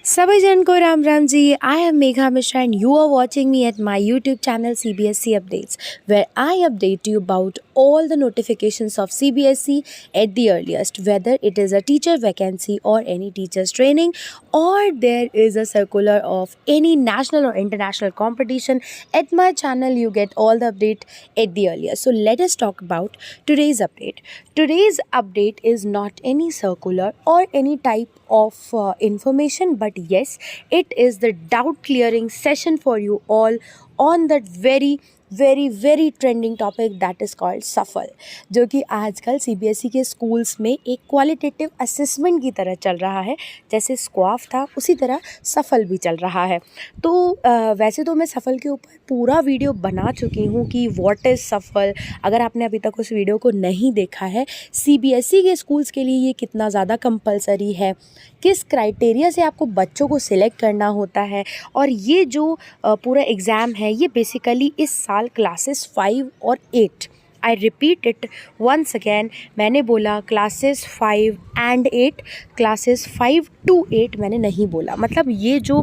Sabajan ko Ram Ramji, I am Megha Mishra and you are watching me at my YouTube channel CBSE Updates, where I update you about all the notifications of CBSE at the earliest, whether it is a teacher vacancy or any teacher's training, or there is a circular of any national or international competition. At my channel you get all the update at the earliest. So let us talk about today's update. Today's update is not any circular or any type of information, but yes, it is the doubt clearing session for you all on that very trending topic that is called सफल, जो कि आजकल CBSE के schools में एक qualitative assessment की तरह चल रहा है। जैसे स्क्वाफ था उसी तरह सफल भी चल रहा है। तो वैसे तो मैं सफल के ऊपर पूरा वीडियो बना चुकी हूँ कि व्हाट इज़ सफल। अगर आपने अभी तक उस वीडियो को नहीं देखा है, सीबीएसई के स्कूल्स के लिए ये कितना ज़्यादा कंपलसरी है, किस क्राइटेरिया से आपको बच्चों को सिलेक्ट करना होता है, और ये जो पूरा एग्ज़ाम है ये बेसिकली इस साल क्लासेस 5 और 8, I repeat it once again, मैंने बोला क्लासेस 5 एंड 8, क्लासेस 5 to 8 मैंने नहीं बोला। मतलब ये जो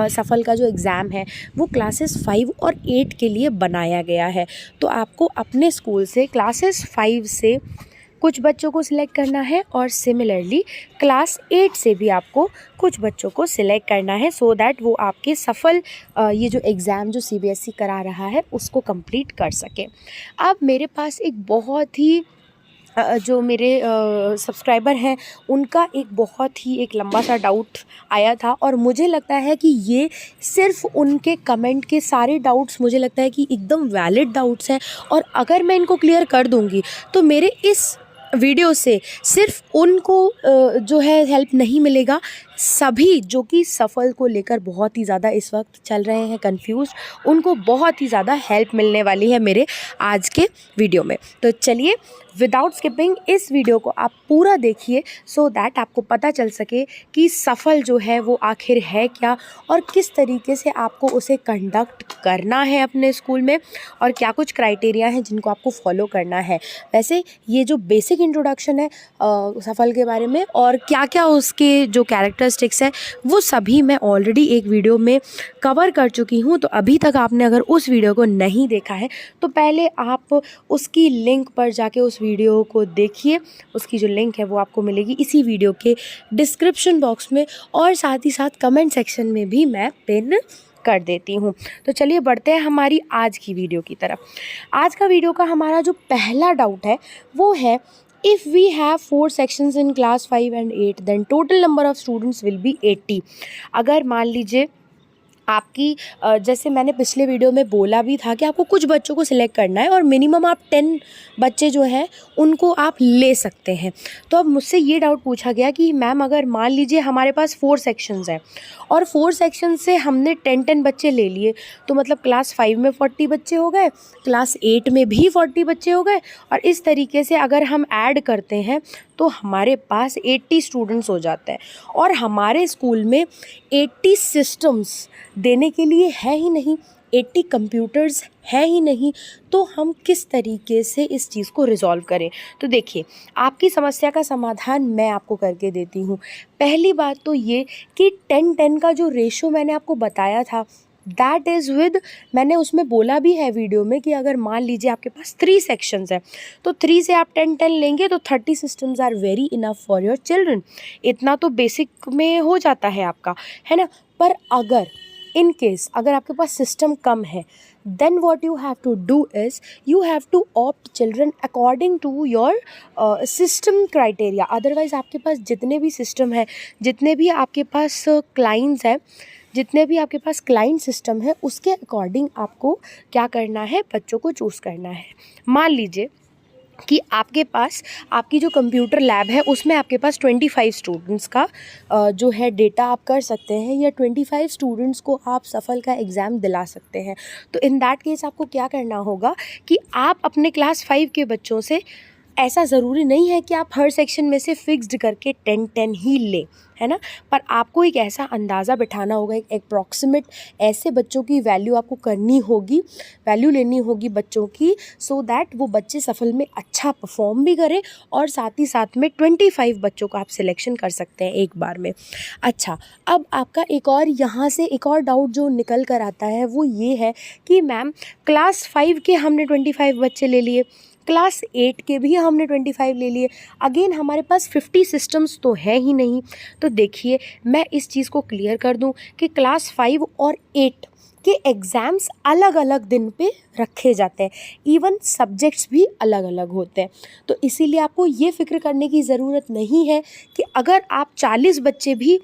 सफल का जो एग्ज़ाम है वो क्लासेस 5 और 8 के लिए बनाया गया है। तो आपको अपने स्कूल से क्लासेस 5 से कुछ बच्चों को सिलेक्ट करना है और सिमिलरली क्लास 8 से भी आपको कुछ बच्चों को सिलेक्ट करना है, सो दैट वो आपके सफल ये जो एग्ज़ाम जो सीबीएसई करा रहा है उसको कंप्लीट कर सके। अब मेरे पास एक बहुत ही जो मेरे सब्सक्राइबर हैं उनका एक बहुत ही एक लंबा सा डाउट आया था, और मुझे लगता है कि ये सिर्फ उनके कमेंट के सारे डाउट्स मुझे लगता है कि एकदम वैलिड डाउट्स हैं, और अगर मैं इनको क्लियर कर दूंगी तो मेरे इस वीडियो से सिर्फ उनको जो है हेल्प नहीं मिलेगा, सभी जो कि सफल को लेकर बहुत ही ज़्यादा इस वक्त चल रहे हैं कंफ्यूज, उनको बहुत ही ज़्यादा हेल्प मिलने वाली है मेरे आज के वीडियो में। तो चलिए विदाउट स्किपिंग इस वीडियो को आप पूरा देखिए, सो दैट आपको पता चल सके कि सफल जो है वो आखिर है क्या, और किस तरीके से आपको उसे कंडक्ट करना है अपने स्कूल में, और क्या कुछ क्राइटेरिया हैं जिनको आपको फॉलो करना है। वैसे ये जो बेसिक इंट्रोडक्शन है सफल के बारे में और क्या क्या उसके जो कैरेक्टरिस्टिक्स है वो सभी मैं ऑलरेडी एक वीडियो में कवर कर चुकी हूँ। तो अभी तक आपने अगर उस वीडियो को नहीं देखा है तो पहले आप उसकी लिंक पर जाके उस वीडियो को देखिए। उसकी जो लिंक है वो आपको मिलेगी इसी वीडियो के डिस्क्रिप्शन बॉक्स में, और साथ ही साथ कमेंट सेक्शन में भी मैं पिन कर देती हूँ। तो चलिए बढ़ते हैं हमारी आज की वीडियो की तरफ। आज का वीडियो का हमारा जो पहला डाउट है वो है, if we have 4 sections in class 5 and 8 then total number of students will be 80। अगर मान लीजिए आपकी जैसे मैंने पिछले वीडियो में बोला भी था कि आपको कुछ बच्चों को सिलेक्ट करना है और मिनिमम आप 10 बच्चे जो हैं उनको आप ले सकते हैं। तो अब मुझसे ये डाउट पूछा गया कि मैम अगर मान लीजिए हमारे पास 4 सेक्शंस हैं और 4 सेक्शन से हमने 10 बच्चे ले लिए, तो मतलब क्लास 5 में 40 बच्चे हो गए, क्लास 8 में भी 40 बच्चे हो गए, और इस तरीके से अगर हम ऐड करते हैं तो हमारे पास 80 स्टूडेंट्स हो जाते हैं। और हमारे स्कूल में 80 सिस्टम्स देने के लिए है ही नहीं, 80 कंप्यूटर्स है ही नहीं, तो हम किस तरीके से इस चीज़ को रिज़ॉल्व करें। तो देखिए आपकी समस्या का समाधान मैं आपको करके देती हूँ। पहली बात तो ये कि 10-10 का जो रेशो मैंने आपको बताया था दैट इज़ विद, मैंने उसमें बोला भी है वीडियो में कि अगर मान लीजिए आपके पास 3 सेक्शंस हैं तो 3 से आप 10-10 लेंगे तो 30 systems are very enough for your children. इतना तो बेसिक में हो जाता है आपका, है ना। पर अगर इन केस अगर आपके पास सिस्टम कम है, then what you have to do is you have to opt children according to your system criteria। Otherwise आपके पास जितने भी सिस्टम है, जितने भी आपके पास क्लाइंट्स हैं, जितने भी आपके पास क्लाइंट सिस्टम है, उसके अकॉर्डिंग आपको क्या करना है, बच्चों को चूज़ करना है। मान लीजिए कि आपके पास आपकी जो कंप्यूटर लैब है उसमें आपके पास 25 स्टूडेंट्स का जो है डेटा आप कर सकते हैं, या 25 स्टूडेंट्स को आप सफल का एग्ज़ाम दिला सकते हैं। तो इन दैट केस आपको क्या करना होगा कि आप अपने क्लास 5 के बच्चों से, ऐसा ज़रूरी नहीं है कि आप हर सेक्शन में से फिक्स्ड करके 10-10 ही लें, है ना। पर आपको एक ऐसा अंदाज़ा बिठाना होगा, एक अप्रॉक्सीमेट ऐसे बच्चों की वैल्यू आपको करनी होगी, वैल्यू लेनी होगी बच्चों की, सो दैट वो बच्चे सफल में अच्छा परफॉर्म भी करें और साथ ही साथ में 25 बच्चों का आप सिलेक्शन कर सकते हैं एक बार में। अच्छा, अब आपका एक और यहाँ से एक और डाउट जो निकल कर आता है वो ये है कि मैम क्लास 5 के हमने 25 बच्चे ले लिए, क्लास 8 के भी हमने 25 ले लिए, अगेन हमारे पास 50 सिस्टम्स तो है ही नहीं। तो देखिए, मैं इस चीज़ को क्लियर कर दूं कि क्लास 5 और 8 के एग्ज़ाम्स अलग अलग दिन पे रखे जाते हैं, इवन सब्जेक्ट्स भी अलग अलग होते हैं। तो इसीलिए आपको ये फ़िक्र करने की ज़रूरत नहीं है कि अगर आप 40 बच्चे भी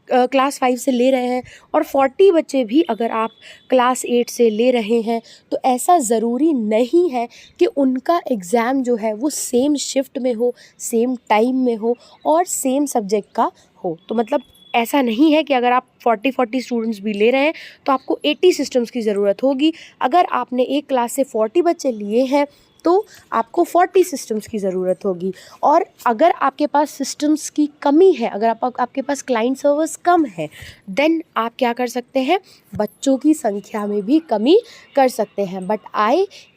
क्लास 5 से ले रहे हैं और 40 बच्चे भी अगर आप क्लास 8 से ले रहे हैं, तो ऐसा ज़रूरी नहीं है कि उनका एग्ज़ाम जो है वो सेम शिफ्ट में हो, सेम टाइम में हो और सेम सब्जेक्ट का हो। तो मतलब ऐसा नहीं है कि अगर आप 40 स्टूडेंट्स भी ले रहे हैं तो आपको 80 सिस्टम्स की ज़रूरत होगी। अगर आपने एक क्लास से 40 बच्चे लिए हैं तो आपको 40 सिस्टम्स की ज़रूरत होगी। और अगर आपके पास सिस्टम्स की कमी है, अगर आपके पास क्लाइंट सर्वर्स कम है, देन आप क्या कर सकते हैं, बच्चों की संख्या में भी कमी कर सकते हैं। But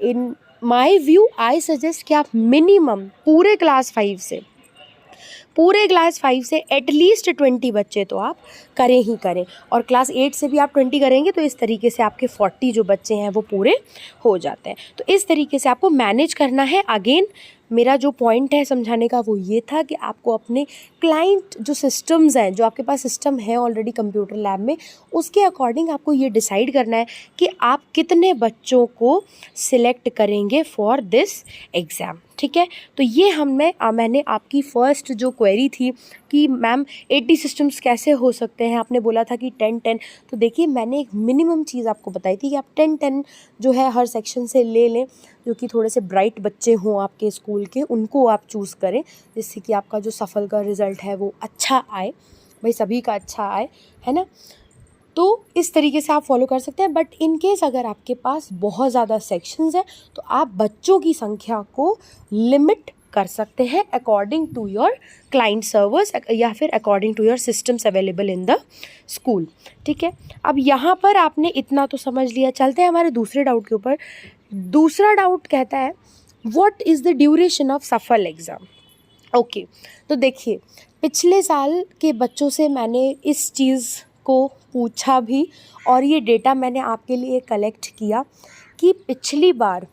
in my view I suggest कि आप मिनिमम पूरे क्लास 5 से एटलीस्ट 20 बच्चे तो आप करें ही करें, और क्लास 8 से भी आप 20 करेंगे तो इस तरीके से आपके 40 जो बच्चे हैं वो पूरे हो जाते हैं। तो इस तरीके से आपको मैनेज करना है। अगेन मेरा जो पॉइंट है समझाने का वो ये था कि आपको अपने क्लाइंट जो सिस्टम्स हैं, जो आपके पास सिस्टम है ऑलरेडी कंप्यूटर लैब में, उसके अकॉर्डिंग आपको ये डिसाइड करना है कि आप कितने बच्चों को सिलेक्ट करेंगे फॉर दिस एग्ज़ाम। ठीक है, तो ये मैंने आपकी फ़र्स्ट जो क्वेरी थी कि मैम 80 सिस्टम्स कैसे हो सकते हैं, आपने बोला था कि 10-10, तो देखिए मैंने एक मिनिमम चीज़ आपको बताई थी कि आप 10-10 जो है हर सेक्शन से ले लें, जो कि थोड़े से ब्राइट बच्चे हों आपके स्कूल के, उनको आप चूज़ करें, जिससे कि आपका जो सफल का रिज़ल्ट है वो अच्छा आए, भाई सभी का अच्छा आए, है ना। तो इस तरीके से आप फॉलो कर सकते हैं। बट इन केस अगर आपके पास बहुत ज़्यादा सेक्शंस हैं तो आप बच्चों की संख्या को लिमिट कर सकते हैं according to your client servers या फिर according to your systems available in the school. ठीक है, अब यहाँ पर आपने इतना तो समझ लिया। चलते हैं हमारे दूसरे डाउट के ऊपर। दूसरा डाउट कहता है what is the duration of सफल एग्ज़ाम। ओके, तो देखिए पिछले साल के बच्चों से मैंने इस चीज़ को पूछा भी और ये डेटा मैंने आपके लिए कलेक्ट किया कि पिछली बार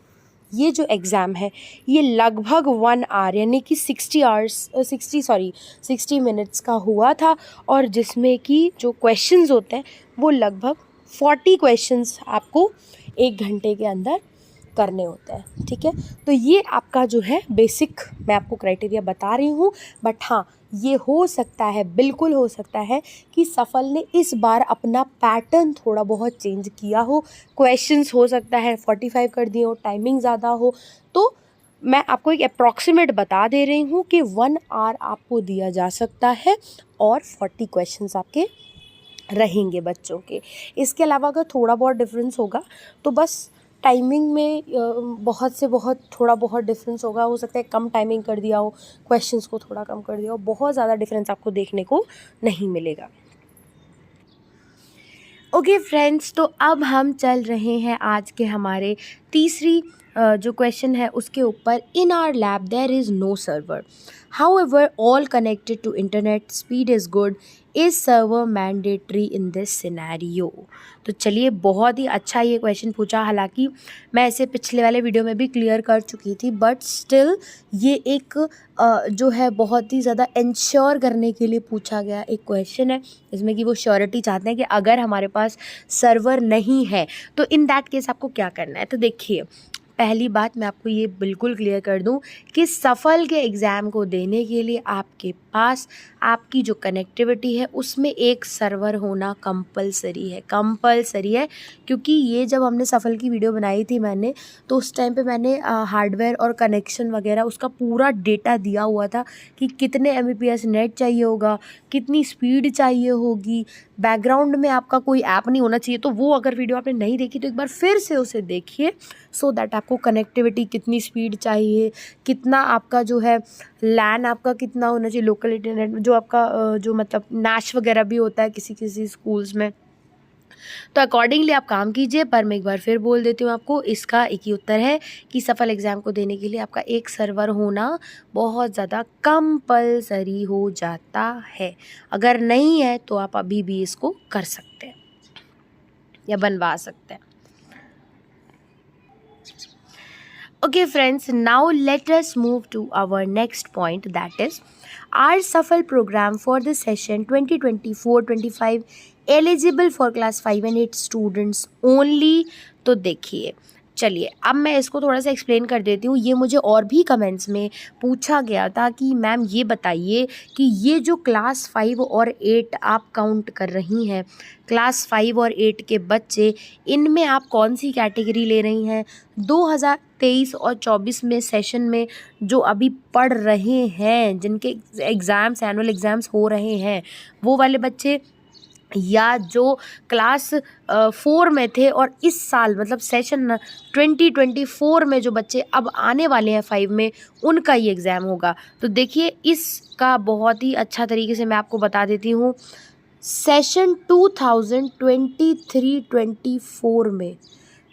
ये जो एग्ज़ाम है ये लगभग 1 आवर यानी कि 60 मिनट्स का हुआ था, और जिसमें कि जो क्वेश्चंस होते हैं वो लगभग 40 क्वेश्चंस आपको 1 घंटे के अंदर करने होते हैं। ठीक है, तो ये आपका जो है बेसिक मैं आपको क्राइटेरिया बता रही हूँ। बट हाँ, ये हो सकता है, बिल्कुल हो सकता है कि सफल ने इस बार अपना पैटर्न थोड़ा बहुत चेंज किया हो, क्वेश्चंस हो सकता है 45 कर दिए हो, टाइमिंग ज़्यादा हो। तो मैं आपको एक अप्रॉक्सीमेट बता दे रही हूँ कि 1 आवर आपको दिया जा सकता है और 40 क्वेश्चंस आपके रहेंगे बच्चों के। इसके अलावा अगर थोड़ा बहुत डिफरेंस होगा तो बस टाइमिंग में बहुत से बहुत थोड़ा बहुत डिफरेंस होगा, हो सकता है कम टाइमिंग कर दिया हो, क्वेश्चंस को थोड़ा कम कर दिया हो, बहुत ज़्यादा डिफरेंस आपको देखने को नहीं मिलेगा। ओके फ्रेंड्स, तो अब हम चल रहे हैं आज के हमारे तीसरी जो क्वेश्चन है उसके ऊपर। In our lab there is no server, however all connected to internet, speed is good, is server mandatory in this scenario. तो चलिए, बहुत ही अच्छा ये क्वेश्चन पूछा। हालांकि मैं इसे पिछले वाले वीडियो में भी क्लियर कर चुकी थी, बट स्टिल ये एक जो है बहुत ही ज़्यादा इंश्योर करने के लिए पूछा गया एक क्वेश्चन है, जिसमें कि वो श्योरिटी चाहते हैं कि अगर हमारे पास सर्वर नहीं है तो इन दैट केस आपको क्या करना है। तो देखिए, पहली बात मैं आपको ये बिल्कुल क्लियर कर दूं कि सफल के एग्ज़ाम को देने के लिए आपके पास आपकी जो कनेक्टिविटी है उसमें एक सर्वर होना कंपलसरी है। क्योंकि ये जब हमने सफल की वीडियो बनाई थी मैंने, तो उस टाइम पे मैंने हार्डवेयर और कनेक्शन वगैरह उसका पूरा डेटा दिया हुआ था कि कितने Mbps नेट चाहिए होगा, कितनी स्पीड चाहिए होगी, बैकग्राउंड में आपका कोई ऐप नहीं होना चाहिए। तो वो अगर वीडियो आपने नहीं देखी तो एक बार फिर से उसे देखिए, सो दैट आपको कनेक्टिविटी कितनी स्पीड चाहिए, कितना आपका जो है लैन आपका कितना होना चाहिए, लोकल इंटरनेट जो आपका जो मतलब नैश वगैरह भी होता है किसी किसी स्कूल्स में, तो अकॉर्डिंगली आप काम कीजिए। पर मैं एक बार फिर बोल देती हूँ आपको, इसका एक ही उत्तर है कि सफल एग्ज़ाम को देने के लिए आपका एक सर्वर होना बहुत ज़्यादा कंपल्सरी हो जाता है। अगर नहीं है तो आप अभी भी इसको कर सकते हैं या बनवा सकते हैं। Okay friends, now let us move to our next point, that is our Safal program for the session 2024-25 eligible for class 5 and 8 students only। तो देखिए, चलिए अब मैं इसको थोड़ा सा एक्सप्लेन कर देती हूँ। ये मुझे और भी कमेंट्स में पूछा गया था कि मैम ये बताइए कि ये जो क्लास 5 और 8 आप काउंट कर रही हैं, क्लास 5 और 8 के बच्चे, इनमें आप कौन सी कैटेगरी ले रही हैं? 2023 और 24 में सेशन में जो अभी पढ़ रहे हैं, जिनके एग्ज़ाम्स एनुअल एग्ज़ाम्स हो रहे हैं, वो वाले बच्चे, या जो क्लास 4 में थे और इस साल मतलब सेशन 2024 में जो बच्चे अब आने वाले हैं 5 में, उनका ये एग्ज़ाम होगा। तो देखिए, इसका बहुत ही अच्छा तरीके से मैं आपको बता देती हूँ। सेशन 2023-24 में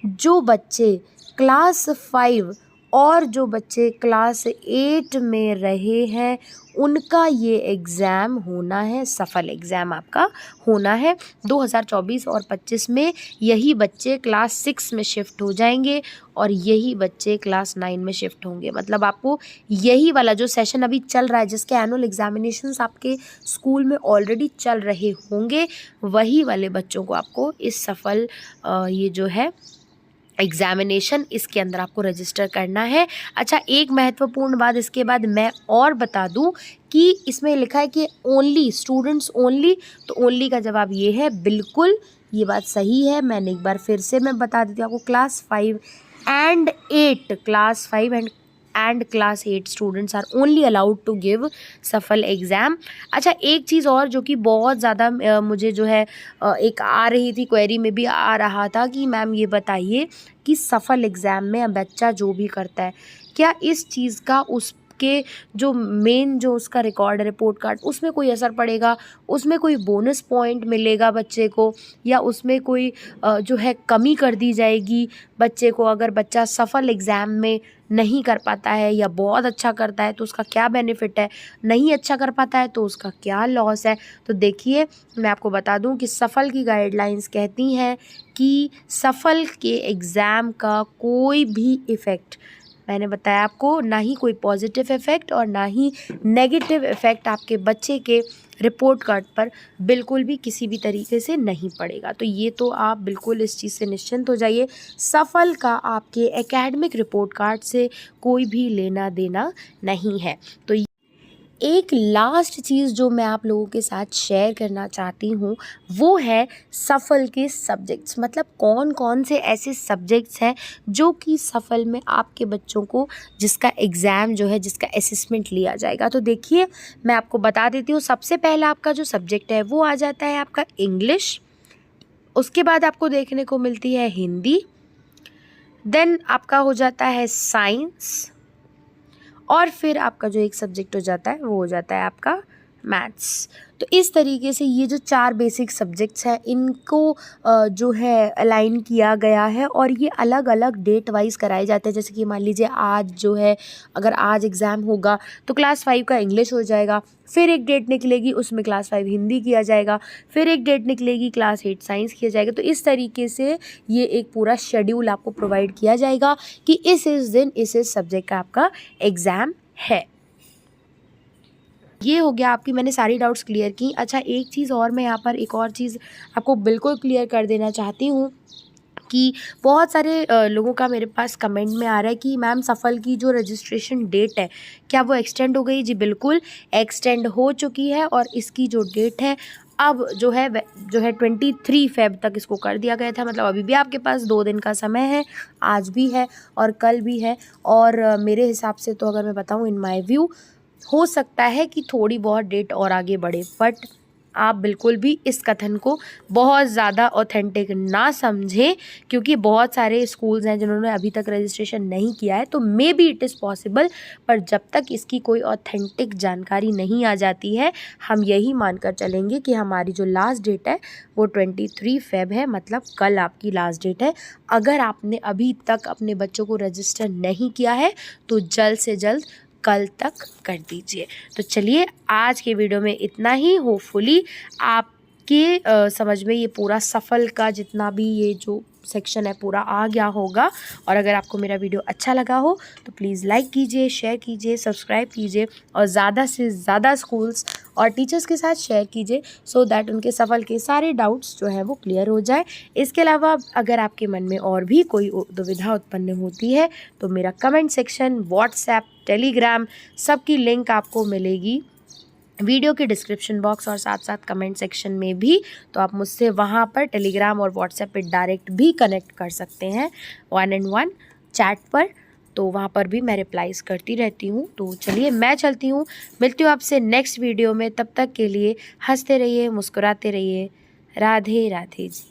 जो बच्चे क्लास 5 और जो बच्चे क्लास 8 में रहे हैं, उनका ये एग्ज़ाम होना है, सफल एग्ज़ाम आपका होना है। 2024 और 25 में यही बच्चे क्लास 6 में शिफ्ट हो जाएंगे और यही बच्चे क्लास 9 में शिफ्ट होंगे। मतलब आपको यही वाला जो सेशन अभी चल रहा है, जिसके एनुअल एग्ज़ामिनेशंस आपके स्कूल में ऑलरेडी चल रहे होंगे, वही वाले बच्चों को आपको इस सफल ये जो है एग्ज़ामिनेशन, इसके अंदर आपको रजिस्टर करना है। अच्छा, एक महत्वपूर्ण बात इसके बाद मैं और बता दूं कि इसमें लिखा है कि ओनली स्टूडेंट्स ओनली, तो ओनली का जवाब ये है, बिल्कुल ये बात सही है। मैंने एक बार फिर से मैं बता देती हूँ आपको, class 5 and 8, class 5 and class 8 students are only allowed to give सफल एग्ज़ाम। अच्छा, एक चीज़ और जो कि बहुत ज़्यादा मुझे जो है एक आ रही थी, क्वेरी में भी आ रहा था कि मैम ये बताइए कि सफल एग्ज़ाम में बच्चा जो भी करता है, क्या इस चीज़ का उसके जो मेन जो उसका रिकॉर्ड है, रिपोर्ट कार्ड, उसमें कोई असर पड़ेगा? उसमें कोई बोनस पॉइंट मिलेगा बच्चे को, या उसमें कोई जो है कमी कर दी जाएगी बच्चे को? अगर बच्चा सफल एग्ज़ाम में नहीं कर पाता है या बहुत अच्छा करता है तो उसका क्या बेनिफिट है, नहीं अच्छा कर पाता है तो उसका क्या लॉस है? तो देखिए, मैं आपको बता दूं कि सफल की गाइडलाइंस कहती हैं कि सफल के एग्ज़ाम का कोई भी इफ़ेक्ट, मैंने बताया आपको, ना ही कोई पॉजिटिव इफ़ेक्ट और ना ही नेगेटिव इफ़ेक्ट आपके बच्चे के रिपोर्ट कार्ड पर बिल्कुल भी किसी भी तरीके से नहीं पड़ेगा। तो ये तो आप बिल्कुल इस चीज़ से निश्चिंत हो जाइए, सफल का आपके एकेडमिक रिपोर्ट कार्ड से कोई भी लेना देना नहीं है। तो एक लास्ट चीज़ जो मैं आप लोगों के साथ शेयर करना चाहती हूँ, वो है सफल के सब्जेक्ट्स। मतलब कौन कौन से ऐसे सब्जेक्ट्स हैं जो कि सफल में आपके बच्चों को, जिसका एग्ज़ाम जो है, जिसका असेसमेंट लिया जाएगा। तो देखिए, मैं आपको बता देती हूँ। सबसे पहला आपका जो सब्जेक्ट है वो आ जाता है आपका इंग्लिश, उसके बाद आपको देखने को मिलती है हिंदी, देन आपका हो जाता है साइंस, और फिर आपका जो एक सब्जेक्ट हो जाता है वो हो जाता है आपका मैथ्स। तो इस तरीके से ये जो 4 बेसिक सब्जेक्ट्स हैं, इनको जो है अलाइन किया गया है और ये अलग अलग डेट वाइज कराए जाते हैं। जैसे कि मान लीजिए आज जो है, अगर आज एग्ज़ाम होगा तो क्लास 5 का इंग्लिश हो जाएगा, फिर एक डेट निकलेगी उसमें क्लास 5 हिंदी किया जाएगा, फिर एक डेट निकलेगी क्लास 8 साइंस किया जाएगा। तो इस तरीके से ये एक पूरा शेड्यूल आपको प्रोवाइड किया जाएगा कि इस दिन इस सब्जेक्ट का आपका एग्ज़ाम है। ये हो गया आपकी, मैंने सारी डाउट्स क्लियर की। अच्छा, एक चीज़ और मैं यहाँ पर एक और चीज़ आपको बिल्कुल क्लियर कर देना चाहती हूँ कि बहुत सारे लोगों का मेरे पास कमेंट में आ रहा है कि मैम सफल की जो रजिस्ट्रेशन डेट है, क्या वो एक्सटेंड हो गई? जी बिल्कुल एक्सटेंड हो चुकी है और इसकी जो डेट है अब जो है 23 फ़ेब तक इसको कर दिया गया था। मतलब अभी भी आपके पास 2 दिन का समय है, आज भी है और कल भी है। और मेरे हिसाब से तो अगर मैं बताऊँ, इन माय व्यू, हो सकता है कि थोड़ी बहुत डेट और आगे बढ़े, बट आप बिल्कुल भी इस कथन को बहुत ज़्यादा ऑथेंटिक ना समझें, क्योंकि बहुत सारे स्कूल्स हैं जिन्होंने अभी तक रजिस्ट्रेशन नहीं किया है, तो may be it is possible, पर जब तक इसकी कोई ऑथेंटिक जानकारी नहीं आ जाती है हम यही मानकर चलेंगे कि हमारी जो लास्ट डेट है वो 23 फ़ेब है, मतलब कल आपकी लास्ट डेट है। अगर आपने अभी तक अपने बच्चों को रजिस्टर नहीं किया है तो जल्द से जल्द कल तक कर दीजिए। तो चलिए आज के वीडियो में इतना ही। होपफुली आपके समझ में ये पूरा सफल का जितना भी ये जो सेक्शन है पूरा आ गया होगा। और अगर आपको मेरा वीडियो अच्छा लगा हो तो प्लीज़ लाइक कीजिए, शेयर कीजिए, सब्सक्राइब कीजिए और ज़्यादा से ज़्यादा स्कूल्स और टीचर्स के साथ शेयर कीजिए, सो दैट उनके सफल के सारे डाउट्स जो है वो क्लियर हो जाए। इसके अलावा अगर आपके मन में और भी कोई दुविधा उत्पन्न होती है तो मेरा कमेंट सेक्शन, व्हाट्सएप, टेलीग्राम सबकी लिंक आपको मिलेगी वीडियो के डिस्क्रिप्शन बॉक्स और साथ साथ कमेंट सेक्शन में भी। तो आप मुझसे वहाँ पर टेलीग्राम और व्हाट्सएप पे डायरेक्ट भी कनेक्ट कर सकते हैं 1-on-1 चैट पर, तो वहाँ पर भी मैं रिप्लाईज़ करती रहती हूँ। तो चलिए मैं चलती हूँ, मिलती हूँ आपसे नेक्स्ट वीडियो में। तब तक के लिए हंसते रहिए, मुस्कुराते रहिए। राधे राधे जी।